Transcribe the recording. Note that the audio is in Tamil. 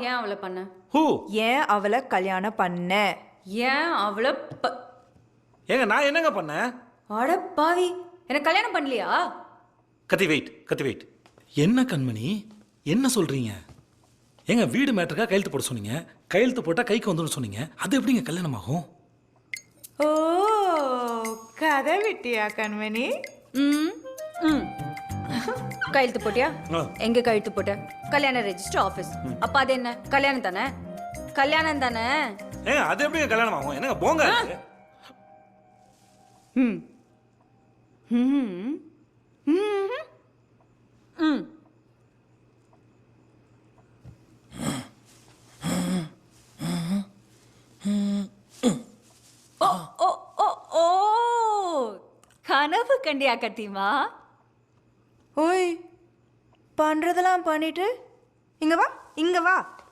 ஏன் அவளை பண்ண? ஹூ? ஏன் அவளை கல்யாணம் பண்ண? ஏன் அவளை ஏங்க நான் என்னங்க பண்ணேன்? அட பாவி, எனக்கு கல்யாணம் பண்ணலையா? கத்தி வெயிட். என்ன கண்மணி என்ன சொல்றீங்க? ஏங்க வீடு மேட்டருக்கா கையெழுத்து போட சொன்னீங்க, கையெழுத்து போட்டா கைக்கு வந்துடும் சொன்னீங்க, அது எப்படிங்க கல்யாணம் ஆகும்? ஓ, கதை விட்டியா கண்மணி? ம் ம் கையெழுத்து போட்டியா? ஆ. எங்க கையெழுத்து போட்ட? கல்யாண ரெஜிஸ்டர் ஆபீஸ். அப்ப அது என்ன? கல்யாணம் தானே? கல்யாணம் தானே? ஏங்க அது எப்படிங்க கல்யாணம் ஆகும்? என்னங்க போங்க அது? ம் ம் ம் ம் ஓ ஓ ஓ ஓ கனவு கண்டியா கத்திமா? ஓய், பண்றதெல்லாம் பண்ணிட்டு இங்க வா.